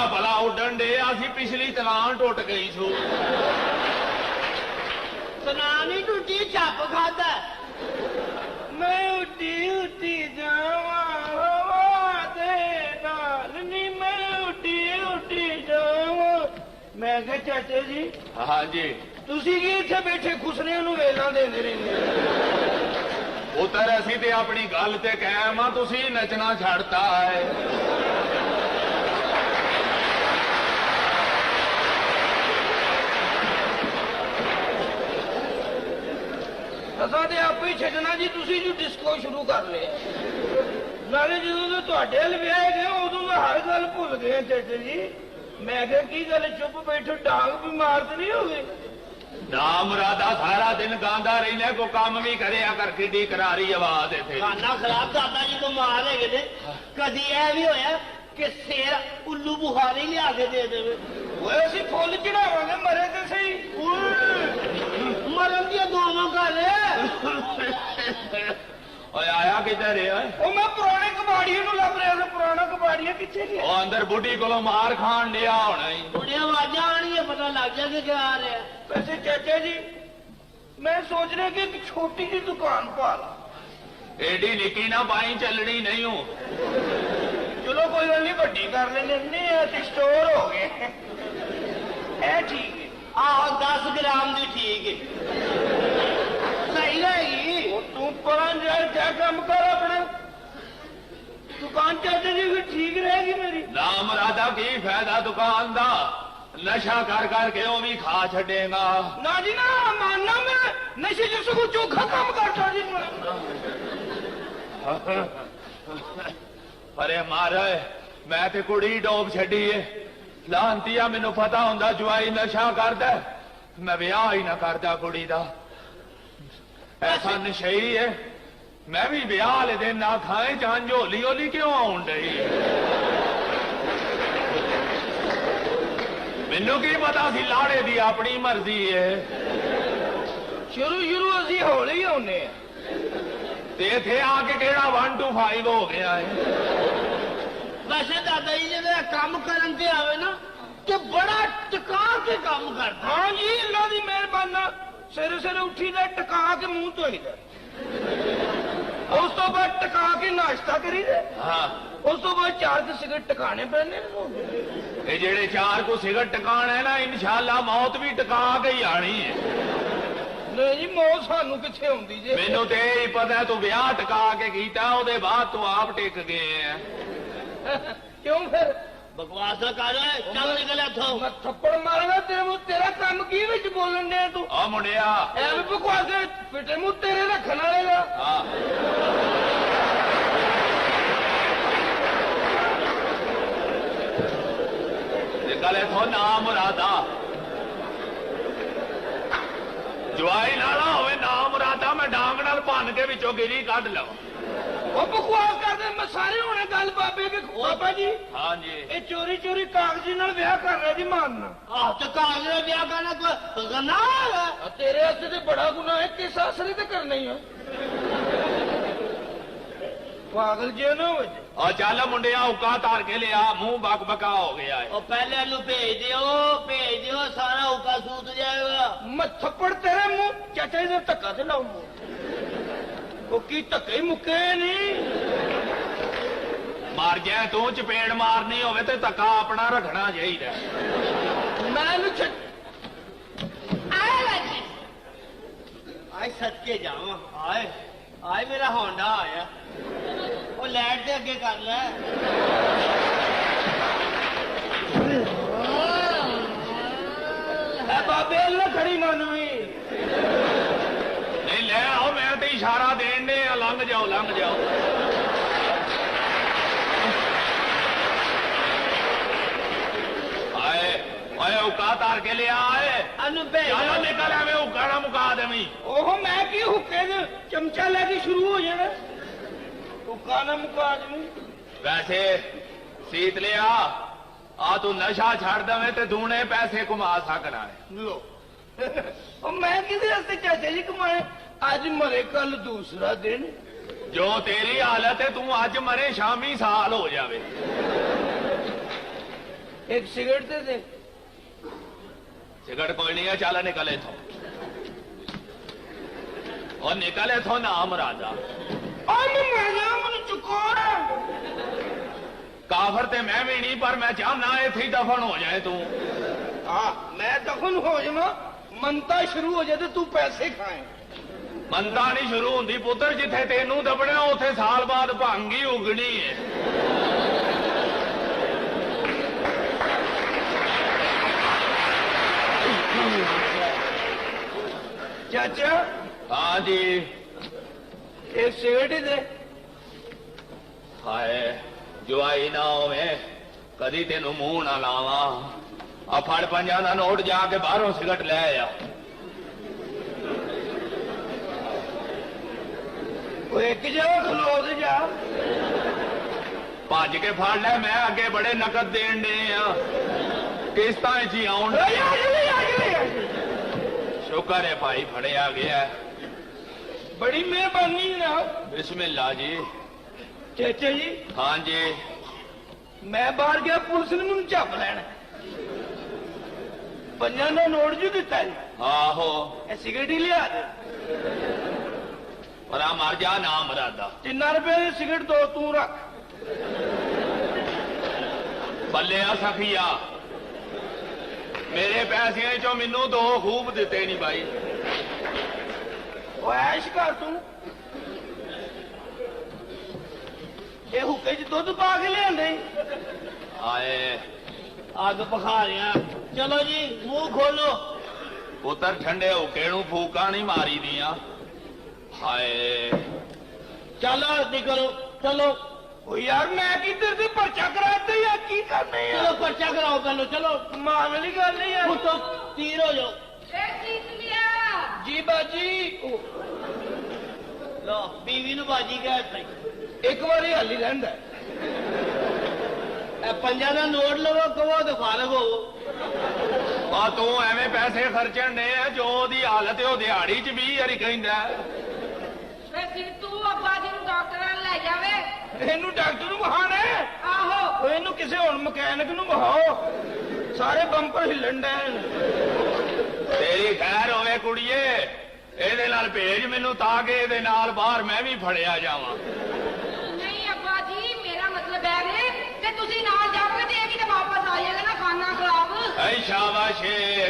भला उडन डे असी पिछली तलान टुट गई सू तलान ही टूटी चप खादा मैं उड्डी उड्डी जावा हवा दे नाल नी मैं उड्डी उड्डी जावा मैं कहा चाचा जी हाँ जी तुसी की इत्थे बैठे खुसरे नूं वेलां देंदे रहंदे पुत्र असी ते अपनी गल ते कायम आ तुसी नचना छड़ता है असां ते आपे ही छड्डना जी तुसी जो डिस्को शुरू कर लिया नाले जदों तो तुहाडे हल विआहे गए उदों तो हर गल भुल गए चाचा जी मैं कहा की गल चुप बैठो डांग बीमार तो नहीं हो गई ना मुरादा सारा दिन गांदा रहना को काम भी करे कर किड्डी करारी आवाज इत्थे खाना खराब दादा जी बीमार है ने कदी ऐ भी होया कि सिर उल्लू बुखारी लिया के दे देवे ओए असीं फुल चढ़ावांगे मरे ते सही मरन दिया दोनों गल ओए आया किधर है ओ मैं पुराने कबाड़िए नूं लभ रहा था पुराना कबाड़िया किथे गया ओ अंदर बुढ़ी को मार खान दिया होना ही बुढ़िया आवाजा आनी है पता लग जाए कि क्या आ रहा है वैसे चाचा जी मैं सोच रहा कि एक छोटी सी दुकान पा ला एडी निकी ना पाई चलनी नहीं हूं चलो कोई गल नहीं वड्डी कर लेने स्टोर हो गए ए ठीक है आहो 10 ग्राम दी ठीक है सही रहेगी तू पढ़न जाए क्या काम कर अपना दुकान चाचा जी फिर ठीक रहेगी मेरी ना मुरादा की फायदा दुकान दा नशा कर करके वो भी खा छड़ेगा ना जी ना मानना मैं नशे जिस को चोखा काम करता जी अरे मारे मैं ते कुड़ी डोब छड़ी है लांतिया मैनू पता होंदा जवाई नशा करदा मैं ब्याह ही ना करदा कुड़ी दा ऐसा नशई है मैं भी ब्याह वाले दिन ना खाए जान जो होली होली क्यों आउन डई मैनू की पता सी लाड़े दी अपनी मर्जी है शुरू असी हौले ही आने इथे आके केड़ा 1 to 5 हो गया है वैसे दादा जी जब काम करन ते आवे ना तो बड़ा टका के काम करता हाँ जी अल्लाह की मेहरबानी सवेरे सवेरे उठी दा टका के मुंह धोईदा उस तो बाद टका के नाश्ता करीदा हाँ उस तो बाद 4 के सिगरेट टकाने पैने ये जेड़े 4 को सिगरेट टकाना है ना इंशाल्लाह मौत भी टका के ही आनी है नहीं जी मौत सानू किथे आउंदी जे मैनू तो यही पता है तू ब्याह टका के कीता ओदे बाद तू आप टिक गए हैं क्यों फिर बकवास कर चल निकल इथों मैं थप्पड़ मारूंगा तेरे मुंह तेरा काम की विच बोलन दे तू आ मुंडिया एवं बकवास पिटे मुंह तेरे रखन वाले दा हाँ निकल इथों ना मुरादा जवाई नाला होवे ना मुरादा मैं डांग नाल भन के विचों गिरी कढ लवां वो बकवास करते मैं सारे होने गल बाबे के बाबा जी हाँ जी ये चोरी चोरी कागजी नाल ब्याह कर रहा जी मानना तो कागज में ब्याह करना कोई गुनाह है तेरे हस्ते ते बड़ा गुनाह है किस आसरे ते करना ही है पागल जे ना हो और चल मुंडिया उका तार के लिया मुंह बक बका हो गया है और पहले नु भेज दियो सारा उका सूत जाएगा मैं थप्पड़ तेरे मुंह चाचा जी धक्का से लाऊं वो की धक्के ही मुक्के नहीं मार गया तू चपेड़ मारनी होवे ते धक्का अपना रखना चाहिए मैं आए सदके जावा आए आए मेरा होंडा आया वो लाइट दे अगे कर ले बाबे अल्लाह खड़ी मानवी नहीं ले आओ मैं तो इशारा देन दे लंघ जाओ लंघ जाओ आए आए उका तार के ले आए अनु बे चलो निकल हमें उका ना मुका देवी ओहो मैं की हुक्के दे चमचा लेके शुरू हो जाना हुक्का ना मुका देवी वैसे सीत लिया आ तू नशा छड़ दवे ते दूने पैसे कमा सकना है लो और मैं किसी हस्ते चाचा जी कमाए आज मरे कल दूसरा दिन जो तेरी हालत है तू अज मरे शामी साल हो जावे एक सिगरेट दे दे। सिगरेट कोई नहीं है, चल निकले थो और निकले थो ना राजा। काफर ते मैं भी नहीं, पर मैं चाहना इथे ही दफन हो जाए तू। हाँ मैं दफन हो जावा, मनता शुरू हो जाए तो तू पैसे खाए। मनता नहीं शुरू होंगी पुत्र, जिथे तेनू दबना उथे साल बाद भंग ही उगनी है। चाचा हाँ जी। एक सिगरेट ही दे। हाय जुआई ना होवे, कदी तेनू मुंह ना लावा। आ फड़ 5 दा नोट, जाके बाहरों सिगरेट ले आ। वो एक जगह खलो दे जा। भज के फड़ ले, मैं अगे बड़े नकद देन दे किस्तां च ही आउण। शुक्र है भाई फड़िया गया। बड़ी मेहरबानी जनाब। बिस्मिल्लाह जी। चाचा जी हाँ जी। मैं बाहर गया, पुलिस ने मुझे झप लेना। 5 का नोट जो दिता है, आहो सिगरेट ही लिया दे। और मर जा ना मरादा। 3 रुपए की सिगरेट दो तू रख। बल्ले आ सखिया, मेरे पैसे चो मैनू 2 खूब दिते नहीं भाई। वो ऐश कर तू, ये हुक्के च दुध पा के लिया। आए अग पखा रहा। चलो जी मुंह खोलो। पुत्र ठंडे हुक्के नू फूका नहीं मारी दिया। हाय चलो निकलो चलो। ओ यार मैं किधर से पर्चा कराते या की करने चलो पर्चा कराओ पहले। चलो मामूली गल नहीं यार। तो तीर हो जाओ। जी बाजी लो बीवी नु बाजी कह सही। एक बार हाली रहंदा। 5 का नोट लवो कहो तो फारग हो। आ तू एवं पैसे खर्चन दे, जो दी हालत है दिहाड़ी च 20 वारी कहंदा। तू अब्बा जी ਨੂੰ ਡਾਕਟਰਾਂ ਲੈ ਜਾਵੇ। ਇਹਨੂੰ ਡਾਕਟਰ ਨੂੰ ਬਹਾਣਾ ਹੈ। ਆਹੋ ਉਹ ਇਹਨੂੰ ਕਿਸੇ ਹੁਣ ਮਕੈਨਿਕ ਨੂੰ ਬਹਾਓ, ਸਾਰੇ ਬੰਪਰ ਹਿੱਲਣ ਡੈਣ। तेरी खैर होवे कुड़िए, ਇਹਦੇ ਨਾਲ ਭੇਜ ਮੈਨੂੰ ਤਾਂ ਕਿ ਇਹਦੇ ਨਾਲ ਬਾਹਰ ਮੈਂ ਵੀ ਫੜਿਆ ਜਾਵਾਂ। ਨਹੀਂ ਅੱਬਾ ਜੀ, ਮੇਰਾ ਮਤਲਬ ਹੈ ਵੇ ਕਿ ਤੁਸੀਂ ਨਾਲ ਜਾਓਗੇ ਤੇ ਇਹ ਵੀ ਤਾਂ ਵਾਪਸ ਆ ਜਾਏਗਾ ਨਾ ਖਾਣਾ ਖਰਾਬ। ऐ शाबाश,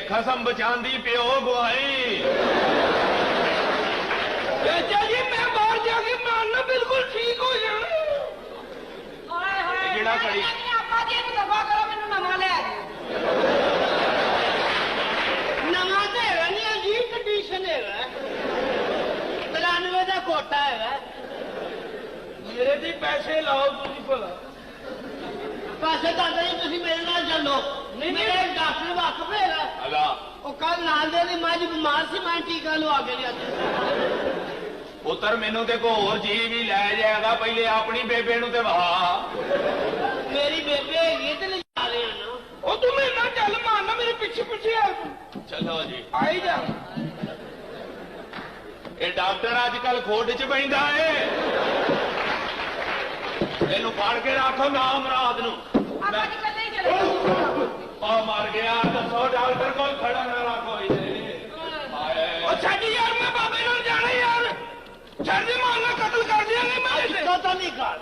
खसम बचांदी प्यो गुआई। ਚਾਚਾ ਜੀ ਮੈਂ ਬਾਹਰ ਜਾ ਕੇ ਮਾਰਨਾ ਬਿਲਕੁਲ ਠੀਕ ਹੋ ਜਾਣਾ। ਹਾਏ ਹਾਏ ਜਿਹੜਾ ਘੜੀ- ਨਹੀਂ ਅੱਬਾ ਜੀ ਇਹਨੂੰ ਦਫਾ ਕਰੋ, ਮੈਨੂੰ ਨਵਾਂ ਲੈ ਦਿਓ। ਨਵਾਂ ਤੇ ਹੈਗਾ ਨਹੀਂ ਅਜੀਬ ਕੰਡੀਸ਼ਨ ਹੈਗਾ। 93 ਦਾ ਕੋਟਾ ਹੈਗਾ। ਮੇਰੇ ਤੇ ਪੈਸੇ ਲਾਓ ਤੁਸੀਂ ਭਲਾ। ਪੈਸੇ ਦਾਦਾ ਜੀ ਤੁਸੀਂ ਮੇਰੇ ਨਾਲ ਚੱਲੋ। ਨਹੀਂ ਮੇਰੇ ਡਾਕਟਰ ਵਾਕਫ ਹੈਗਾ। अला ਉਹ ਕੱਲ ਨਾਲ ਦੇ ਦੀ ਮੱਝ ਬਿਮਾਰ ਸੀ, ਮੈਂ ਟੀਕਾ ਲਵਾ ਕੇ ਲਿਆ। ਪੁੱਤਰ ਮੈਨੂੰ ਤੇ ਕੋਈ ਹੋਰ ਚੀਜ਼ ਵੀ ਲੈ ਜਾਏਗਾ, ਪਹਿਲੇ ਆਪਣੀ ਬੇਬੇ ਨੂੰ ਤੇ ਵਹਾ। ਮੇਰੀ ਬੇਬੇ ਹੈਗੀ ਤੇ ਲਿਜਾ ਰਹੇ ਨਾ। ਉਹ ਤੂੰ ਮੇਰੇ ਨਾਲ ਚੱਲ ਮਾਰਨਾ, ਮੇਰੇ ਪਿੱਛੇ ਪਿੱਛੇ ਆ ਤੂੰ। ਚਲੋ ਜੀ। ਆਈ ਜਾ। ਇਹ ਡਾਕਟਰ ਅੱਜ ਕੱਲ ਖੋਡ ਚ ਬੈਂਦਾ ਏ। ਇਹਨੂੰ ਫੜ ਕੇ ਰੱਖੋ ਨਾਮ ਰਾਤ ਨੂੰ। ਅੱਬਾ ਜੀ ਕੱਲੇ ਹੀ ਚਲੇ ਜਾਓ। ਆ ਮਰ ਗਿਆ, ਦੱਸੋ ਡਾਕਟਰ ਕੋਲ ਖੜਾ ਨਾ ਰੱਖੋ ਇਹਦੇ। ਹਾਏ ਉਹ ਛੱਡ ਯਾਰ, ਮੈਂ ਬਾਬੇ ਨਾਲ ਜਾਣਾ ਯਾਰ। ਛੱਡ ਦੇ, ਮਾਰਨਾ ਕਤਲ ਕਰ ਦਿਆਂਗੇ ਮੈਂ ਅੱਜ ਇਸੇ। ਕਤਲ ਨਹੀਂ ਕਰ।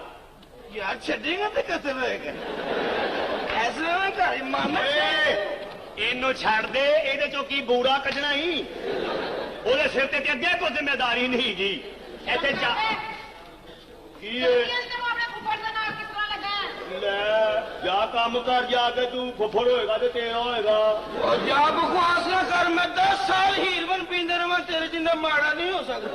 ਯਾਰ ਛੱਡੇਗਾ ਤੇ ਕਤਲ ਹੋਏਗਾ। ਐਸੇ ਮੈਂ ਘਰ ਹੀ ਮਾਰਨਾ। ਇਹਨੂੰ ਛੱਡ ਦੇ, ਇਹਦੇ ਚੋਂ ਕੀ ਬੂੜਾ ਕੱਢਣਾ ਹੀ। ਉਹਦੇ ਸਿਰ ਤੇ ਅੱਗੇ ਕੋਈ ਜ਼ਿੰਮੇਦਾਰੀ ਨਹੀਂ ਜੀ। ਇੱਥੇ ਜਾ ਕੀ ਏ? ਤੈਨੂੰ ਆਪਣੇ ਫੁੱਫੜ ਦੇ ਨਾਲ ਕਿਸ ਤਰ੍ਹਾਂ ਲੱਗਾ? ਲੈ ਜਾ ਕੰਮ ਕਰ, ਜਾ ਕੇ ਤੂੰ ਫੁੱਫੜ ਹੋਏਗਾ ਤੇ ਤੇਰਾ ਹੋਏਗਾ। ਉਹ ਜਾ ਬਕਵਾਸ ਨਾ ਕਰ, ਮੈਂ 10 ਸਾਲ ਹੀਰ ਬਣ ਪੀਂਦਾ ਰਵਾਂ, ਤੇਰੇ ਜਿੰਨਾ ਮਾੜਾ ਨਹੀਂ ਹੋ ਸਕਦਾ।